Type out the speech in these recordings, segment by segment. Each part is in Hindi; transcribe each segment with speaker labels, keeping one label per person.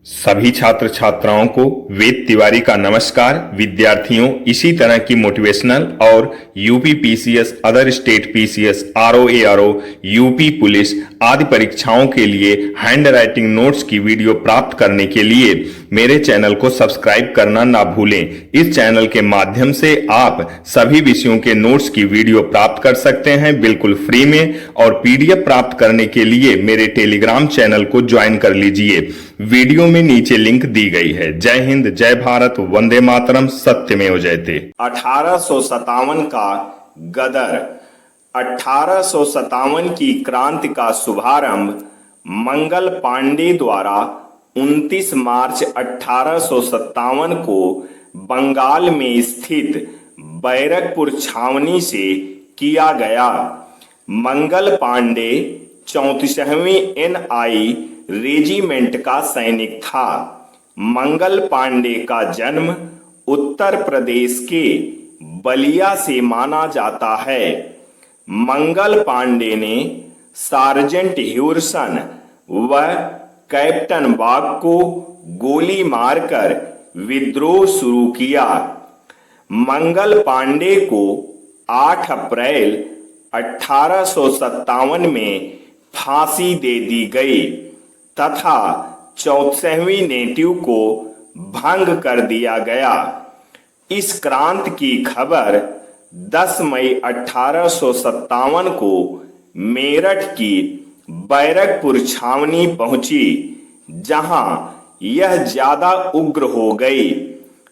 Speaker 1: सभी छात्र छात्राओं को वेद तिवारी का नमस्कार। विद्यार्थियों, इसी तरह की मोटिवेशनल और UP PCS, other state PCS, RO ARO, UP police आदि परीक्षाओं के लिए हैंड राइटिंग नोट्स की वीडियो प्राप्त करने के लिए मेरे चैनल को सब्सक्राइब करना ना भूलें। इस चैनल के माध्यम से आप सभी विषयों के नोट्स की वीडियो प्राप्त कर सकते हैं बिल्कुल फ्री में, और पीडीएफ प्राप्त करने के लिए मेरे टेलीग्राम चैनल को ज्वाइन कर लीजिए। वीडियो में नीचे लिंक दी गई है। जय हिंद, जय भारत, वंदे मातरम, सत्यमेव जयते।
Speaker 2: 1857 का गदर। 1857 की क्रांति का शुभारंभ मंगल पांडे द्वारा 29 मार्च 1857 को बंगाल में स्थित बैरकपुर छावनी से किया गया। मंगल पांडे 34वीं एनआई रेजिमेंट का सैनिक था। मंगल पांडे का जन्म उत्तर प्रदेश के बलिया से माना जाता है। मंगल पांडे ने सार्जेंट ह्यूरसन व कैप्टन बाग को गोली मारकर विद्रोह शुरू किया। मंगल पांडे को 8 अप्रैल 1857 में फांसी दे दी गई तथा 64वीं नेटिव को भंग कर दिया गया। इस क्रांति की खबर 10 मई 1857 को मेरठ की बैरकपुर छावनी पहुंची, जहां यह ज्यादा उग्र हो गई।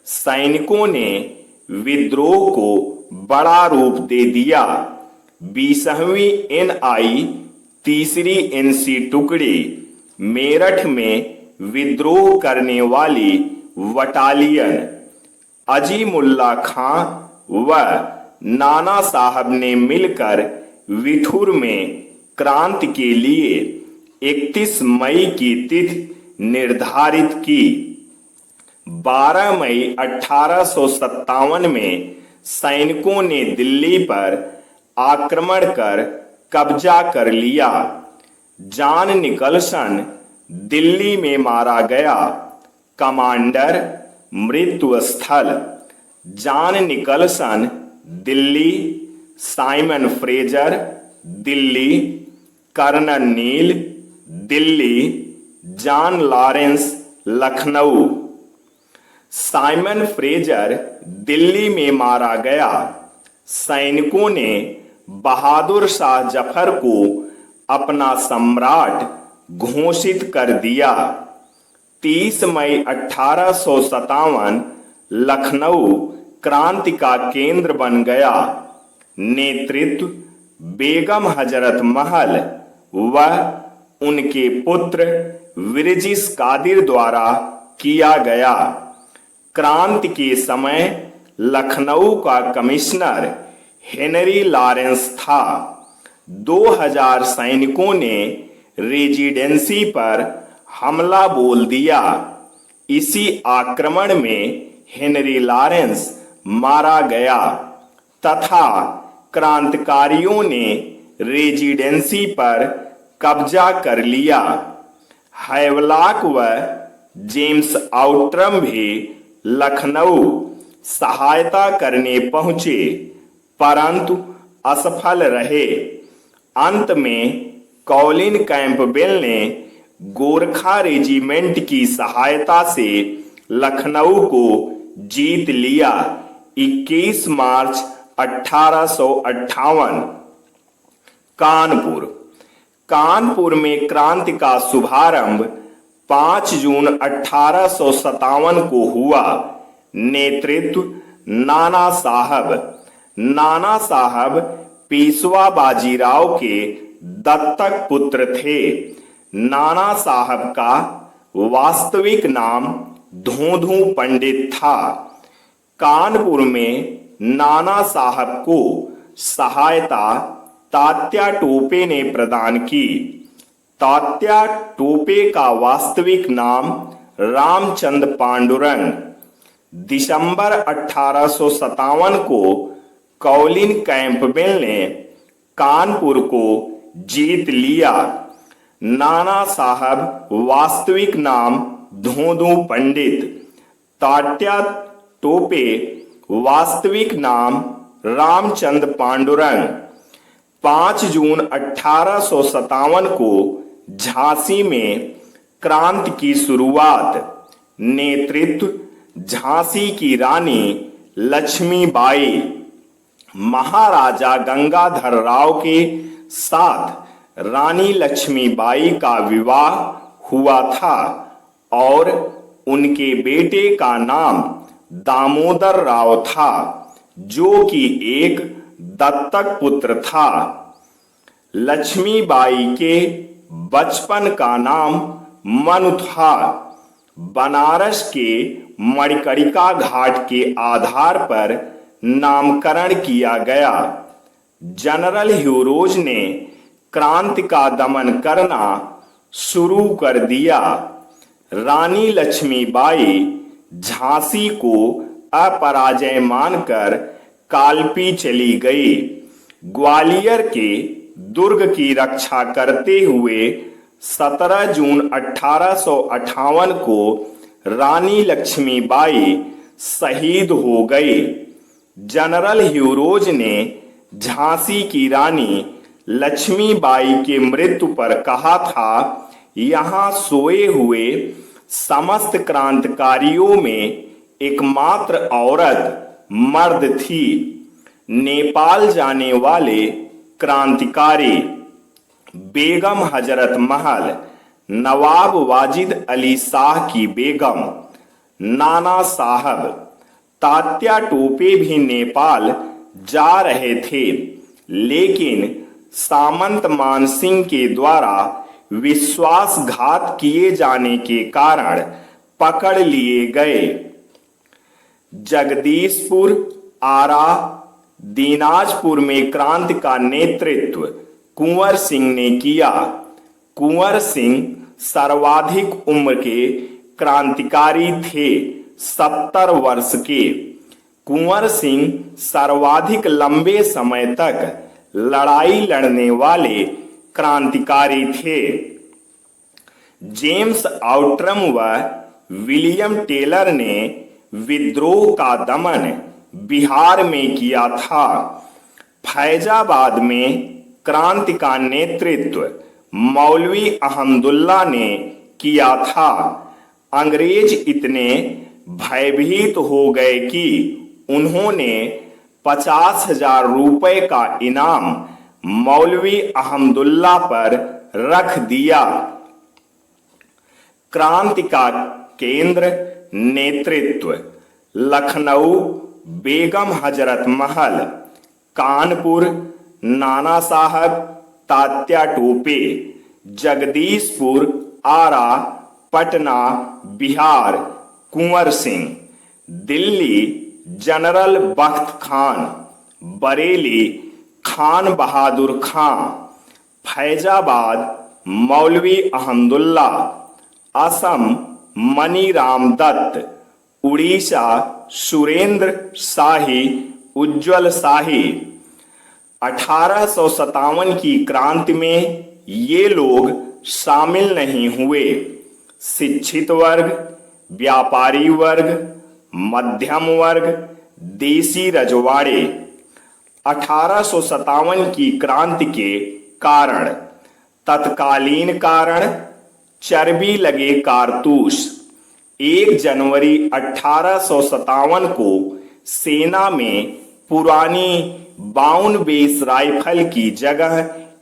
Speaker 2: सैनिकों ने विद्रोह को बड़ा रूप दे दिया। 20वीं एनआई तीसरी एनसी टुकड़ी मेरठ में विद्रोह करने वाली बटालियन अजीमुल्ला खां व नाना साहब ने मिलकर विठुर में क्रांति के लिए 31 मई की तिथि निर्धारित की। 12 मई 1857 में सैनिकों ने दिल्ली पर आक्रमण कर कब्जा कर लिया। जॉन निकलसन दिल्ली में मारा गया। कमांडर मृत्यु स्थल John Nicholson Delhi, Simon Fraser Delhi, colonel Neill Delhi, John Lawrence Lucknow. Simon Fraser Delhi में मारा गया। सैनिकों ने बहादुर शाह जफर को अपना सम्राट घोषित कर दिया। 30 मई 1857 लखनऊ क्रांति का केंद्र बन गया। नेतृत्व बेगम हजरत महल व उनके पुत्र विरजिस कादिर द्वारा किया गया। क्रांति के समय लखनऊ का कमिश्नर हेनरी लॉरेंस था। 2000 सैनिकों ने रेजिडेंसी पर हमला बोल दिया। इसी आक्रमण में हेनरी लॉरेंस मारा गया तथा क्रांतिकारियों ने रेजिडेंसी पर कब्जा कर लिया। हैवलॉक व जेम्स आउट्रम भी लखनऊ सहायता करने पहुंचे, परंतु असफल रहे। अंत में कॉलिन कैंपबेल ने गोरखा रेजिमेंट की सहायता से लखनऊ को जीत लिया। 21 मार्च 1858 कानपुर। कानपुर में क्रांति का शुभारंभ 5 जून 1857 को हुआ। नेतृत्व नाना साहब। नाना साहब पेशवा बाजीराव के दत्तक पुत्र थे। नाना साहब का वास्तविक नाम धोधू पंडित था। कानपुर में नाना साहब को सहायता तात्या टोपे ने प्रदान की। तात्या टोपे का वास्तविक नाम रामचंद्र पांडुरंग। दिसंबर 1857 को कॉलिन कैंपबेल ने कानपुर को जीत लिया। नाना साहब वास्तविक नाम धोंदू पंडित। तात्या टोपे वास्तविक नाम रामचंद्र पांडुरंग। 5 जून 1857 को झांसी में क्रांति की शुरुआत। नेतृत्व झांसी की रानी लक्ष्मीबाई। महाराजा गंगाधर राव के साथ रानी लक्ष्मीबाई का विवाह हुआ था और उनके बेटे का नाम दामोदर राव था, जो कि एक दत्तक पुत्र था। लक्ष्मीबाई के बचपन का नाम मनु था। बनारस के मणिकर्णिका घाट के आधार पर नामकरण किया गया। जनरल ह्यूरोज ने क्रांति का दमन करना शुरू कर दिया। रानी लक्ष्मीबाई झांसी को अपराजय मानकर कालपी चली गई। ग्वालियर के दुर्ग की रक्षा करते हुए 17 जून 1858 को रानी लक्ष्मीबाई शहीद हो गई। जनरल ह्यूरोज ने झांसी की रानी लक्ष्मीबाई के मृत्यु पर कहा था, यहाँ सोए हुए समस्त क्रांतिकारियों में एकमात्र औरत मर्द थी। नेपाल जाने वाले क्रांतिकारी बेगम हजरत महल, नवाब वाजिद अली शाह की बेगम, नाना साहब, तात्या टोपे भी नेपाल जा रहे थे, लेकिन सामंत मानसिंह के द्वारा विश्वासघात किए जाने के कारण पकड़ लिए गए। जगदीशपुर, आरा, दीनाजपुर में क्रांति का नेतृत्व कुंवर सिंह ने किया। कुंवर सिंह सर्वाधिक उम्र के क्रांतिकारी थे, 70 वर्ष के। कुंवर सिंह सर्वाधिक लंबे समय तक लड़ाई लड़ने वाले क्रांतिकारी थे। जेम्स आउट्रम व विलियम टेलर ने विद्रोह का दमन बिहार में किया था। फैजाबाद में क्रांति का नेतृत्व मौलवी अहमदुल्ला ने किया था। अंग्रेज इतने भयभीत हो गए कि उन्होंने 50,000 रुपए का इनाम मौलवी अहमदुल्ला पर रख दिया। क्रांति का केंद्र नेतृत्व लखनऊ बेगम हजरत महल, कानपुर नाना साहब, तात्या टोपे, जगदीशपुर, आरा, पटना बिहार कुंवर सिंह, दिल्ली जनरल बख्त खान, बरेली खान बहादुर खां, फैजाबाद मौलवी अहमदुल्ला, असम मनीराम दत्त, उड़ीसा सुरेंद्र शाही, उज्जवल शाही। 1857 की क्रांति में ये लोग शामिल नहीं हुए। शिक्षित वर्ग, व्यापारी वर्ग, मध्यम वर्ग, देसी रजवाड़े। 1857 की क्रांति के कारण तत्कालीन कारण चर्बी लगे कारतूस। 1 जनवरी 1857 को सेना में पुरानी 52 बेस राइफल की जगह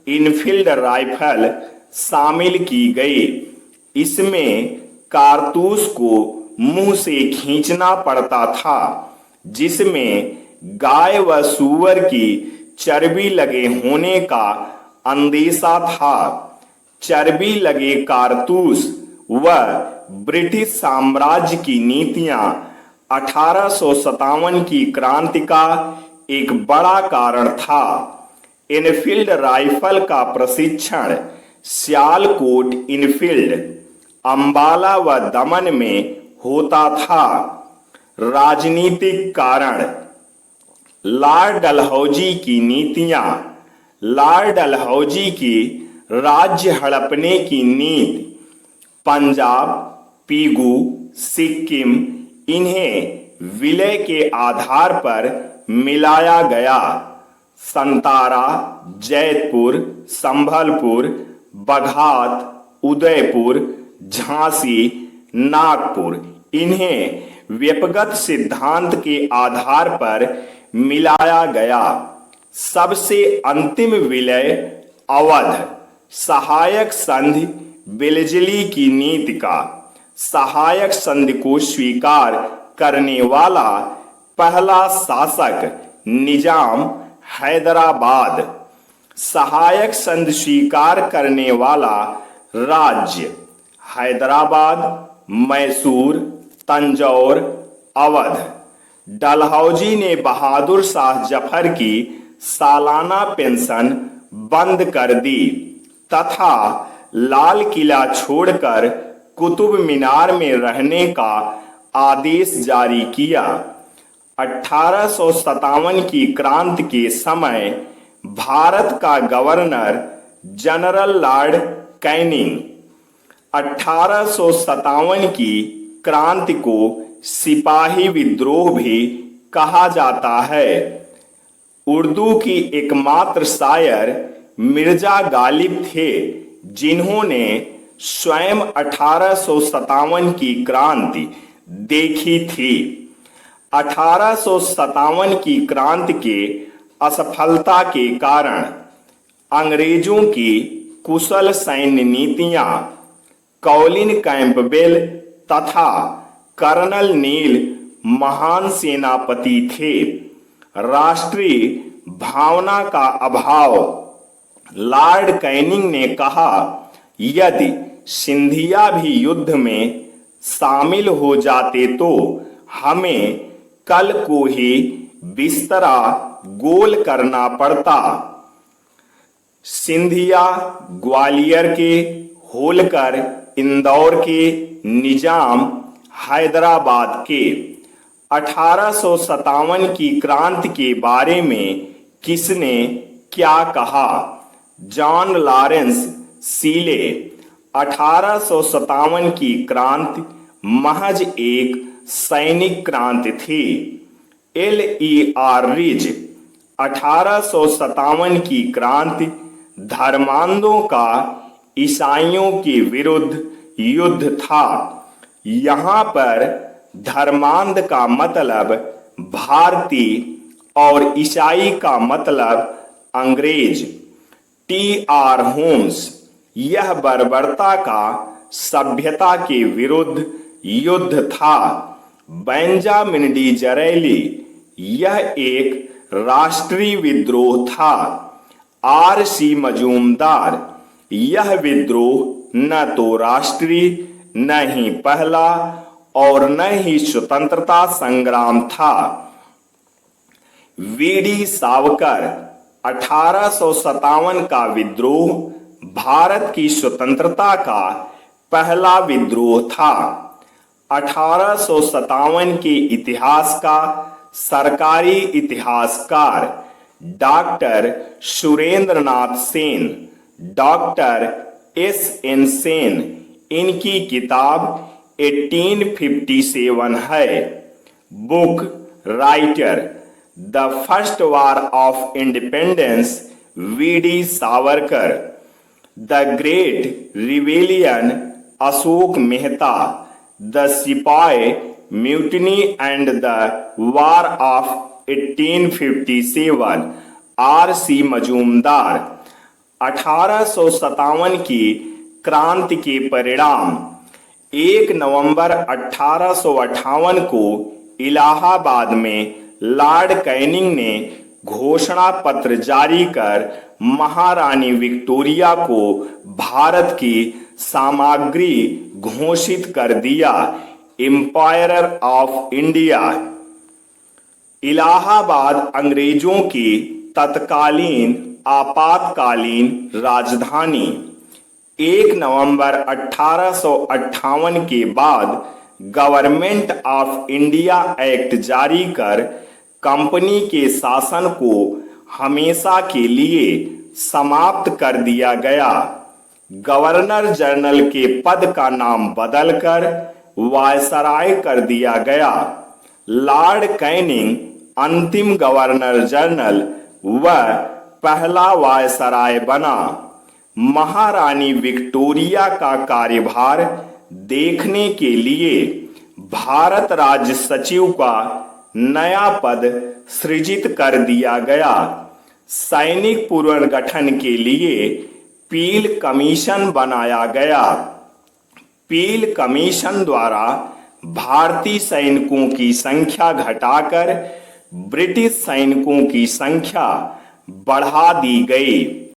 Speaker 2: इनफील्ड राइफल शामिल की गई। इसमें कारतूस को मुंह से खींचना पड़ता था, जिसमें गाय व सूअर की चर्बी लगे होने का अंदेशा था। चर्बी लगे कारतूस व ब्रिटिश साम्राज्य की नीतियां 1857 की क्रांति का एक बड़ा कारण था। इनफील्ड राइफल का प्रशिक्षण सियालकोट, इनफील्ड, अंबाला व दमन में होता था। राजनीतिक कारण लॉर्ड डलहौजी की नीतियां। लॉर्ड डलहौजी की राज्य हड़पने की नीति पंजाब, पीगू, सिक्किम, इन्हें विलय के आधार पर मिलाया गया। संतारा, जैतपुर, संभलपुर, बघात, उदयपुर, झांसी, नागपुर, इन्हें व्यक्तिगत सिद्धांत के आधार पर मिलाया गया। सबसे अंतिम विलय अवध सहायक संधि बेलजली की नीति का सहायक संधि को स्वीकार करने वाला पहला शासक निजाम हैदराबाद, सहायक संधि स्वीकार करने वाला राज्य हैदराबाद, मैसूर, तंजौर, अवध। डलहौजी ने बहादुर शाह जफर की सालाना पेंशन बंद कर दी तथा लाल किला छोड़कर कुतुब मीनार में रहने का आदेश जारी किया। 1857 की क्रांति के समय भारत का गवर्नर जनरल लॉर्ड कैनिंग 1857 की क्रांति को सिपाही विद्रोह भी कहा जाता है। उर्दू की एकमात्र शायर मिर्जा गालिब थे जिन्होंने स्वयं 1857 की क्रांति देखी थी। 1857 की क्रांति के असफलता के कारण अंग्रेजों की कुशल सैन्य नीतियां कॉलिन कैंपबेल तथा कर्नल नील महान सेनापति थे। राष्ट्रीय भावना का अभाव। लॉर्ड कैनिंग ने कहा, यदि सिंधिया भी युद्ध में शामिल हो जाते तो हमें कल को ही बिस्तरा गोल करना पड़ता। सिंधिया ग्वालियर के, होलकर इंदौर के, निजाम हैदराबाद के। 1857 की क्रांति के बारे में किसने क्या कहा? John Lawrence सीले। 1857 की क्रांति महज एक सैनिक क्रांति थी। L.E.R. रिज। 1857 की क्रांति धर्मांधों का ईसाइयों के विरुद्ध युद्ध था। यहाँ पर धर्मांध का मतलब भारतीय और ईसाई का मतलब अंग्रेज। T.R. होम्स। यह बर्बरता का सभ्यता के विरुद्ध युद्ध था। बेंजामिन डिसरेली। यह एक राष्ट्रीय विद्रोह था। R.C. मजूमदार। यह विद्रोह न तो राष्ट्रीय, न ही पहला और न ही स्वतंत्रता संग्राम था। वी.डी. सावरकर। 1857 का विद्रोह भारत की स्वतंत्रता का पहला विद्रोह था। 1857 के इतिहास का सरकारी इतिहासकार doctor Surendranath Sen, doctor S.N. Sen, इनकी किताब 1857 है। Book writer the first war of independence V D. Savarkar. The great rebellion Ashok Mehta. The sipahi mutiny and the war of 1857 R.C. Majumdar. 1857 की क्रांति के परिणाम। 1 नवंबर 1858 को इलाहाबाद में लॉर्ड कैनिंग ने घोषणा पत्र जारी कर महारानी विक्टोरिया को भारत की सामग्री घोषित कर दिया। Empire of India. इलाहाबाद अंग्रेजों की तत्कालीन आपातकालीन राजधानी। 1 नवंबर 1858 के बाद गवर्नमेंट ऑफ इंडिया एक्ट जारी कर कंपनी के शासन को हमेशा के लिए समाप्त कर दिया गया। गवर्नर जनरल के पद का नाम बदलकर वायसराय कर दिया गया। लॉर्ड कैनिंग अंतिम गवर्नर जनरल व पहला वायसराय बना। महारानी विक्टोरिया का कार्यभार देखने के लिए भारत राज्य सचिव का नया पद सृजित कर दिया गया। सैनिक पुनर्गठन के लिए पील कमीशन बनाया गया। पील कमीशन द्वारा भारतीय सैनिकों की संख्या घटाकर ब्रिटिश सैनिकों की संख्या बढ़ा दी गई।